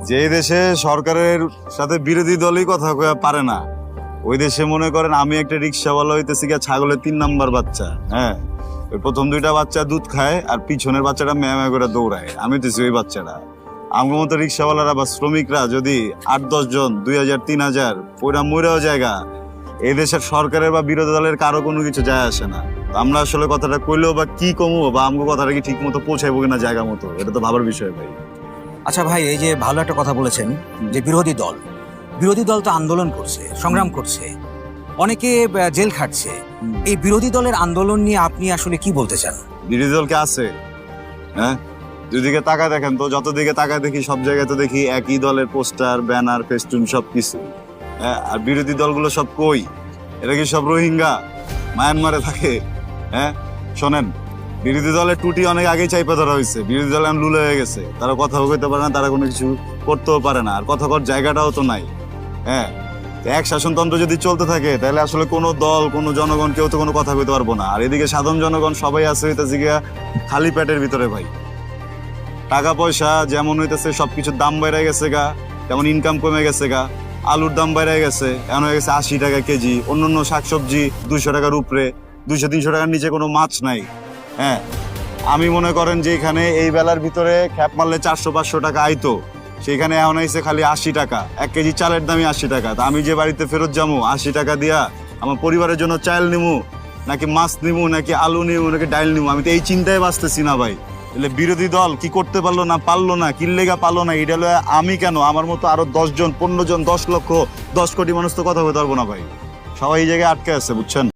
যে দেশে সরকারের সাথে বিরোধী দলই কথা কয়া পারে না, ওই দেশে মনে করেন আমি একটা রিক্সাওয়ালা হইতেছি গিয়া ছাগলের 3 নাম্বার বাচ্চা। হ্যাঁ, ওই প্রথম 2টা বাচ্চা দুধ খায় আর পিছনের বাচ্চাটা ম্যামা করে দৌড়ায়, আমি হইতেছি ওই বাচ্চাটা। আমার মতো রিক্সাওয়ালারা বা শ্রমিকরা যদি 8-10 জন 2000-3000 পয়রা মইরাও জায়গা, এই দেশের সরকারের বা বিরোধী দলের কারো কোনো কিছু যায় আসে না। আমরা আসলে কথাটা কইলেও বা কি কমবো বা আমগো কথাটা কি ঠিক মতো পৌঁছাইবো কিনা জায়গা মতো, এটা তো ভাবার বিষয় ভাই। আচ্ছা ভাই, এই যে ভালো একটা কথা বলেছেন যে বিরোধী দল তো আন্দোলন করছে, সংগ্রাম করছে, অনেকে জেল খাটছে। এই বিরোধী দলের আন্দোলন নিয়ে আপনি আসলে কি বলতে চান? বিরোধী দলকে আছে, হ্যাঁ, দুদিকে তাকায় দেখেন তো, যত দিকে তাকায় দেখি সব জায়গায় তো দেখি একই দলের পোস্টার, ব্যানার, ফেস্টুন সব কিছু। হ্যাঁ, আর বিরোধী দলগুলো সব কই? এটা কি সব রোহিঙ্গা মায়ানমারে থাকে? হ্যাঁ, শোনেন, বিরোধী দলের টুটি অনেক আগেই চাইপা ধরা হয়েছে। বিরোধী দল এখন লুলে হয়ে গেছে, তারা কথাও কইতে পারে না, তারা কোনো কিছু করতেও পারে না, আর কথা কর জায়গাটাও তো নাই। হ্যাঁ, তো এক শাসনতন্ত্র যদি চলতে থাকে তাহলে আসলে কোনো দল, কোনো জনগণ কেউ তো কোনো কথা কইতে পারবো না। আর এদিকে সাধারণ জনগণ সবাই আছে হইতেছে গিয়া খালি পেটের ভিতরে ভাই। টাকা পয়সা যেমন হইতেছে সবকিছুর দাম বেড়ে গেছে গা, তেমন ইনকাম কমে গেছে গা। আলুর দাম বেড়ে গেছে, এখন হয়ে গেছে 80 টাকা কেজি। অন্যান্য শাকসবজি 200 টাকার উপরে, 200-300 টাকার নিচে কোনো মাছ নাই। হ্যাঁ, আমি মনে করেন যে এখানে এই বেলার ভিতরে খ্যাপ মারলে 400-500 টাকা আইতো, সেখানে এখন আইছে খালি 80 টাকা। 1 কেজি চালের দামই 80 টাকা। তা আমি যে বাড়িতে ফেরত যাবো 80 টাকা দিয়া আমার পরিবারের জন্য চাল নিমু, নাকি মাছ নিমু, নাকি আলু নিমু, নাকি ডাইল নিমু, আমি তো এই চিন্তায় বাঁচতেছি না ভাই। এলে বিরোধী দল কি করতে পারলো না, পারলো না, কি লেগা পারলো না, এটা হলো আমি কেন, আমার মতো আরো 10 জন, 15 জন, 10 লক্ষ, 10 কোটি মানুষ তো কথা বলতে পারবো না ভাই। সবাই এই জায়গায় আটকে আছে, বুঝছেন।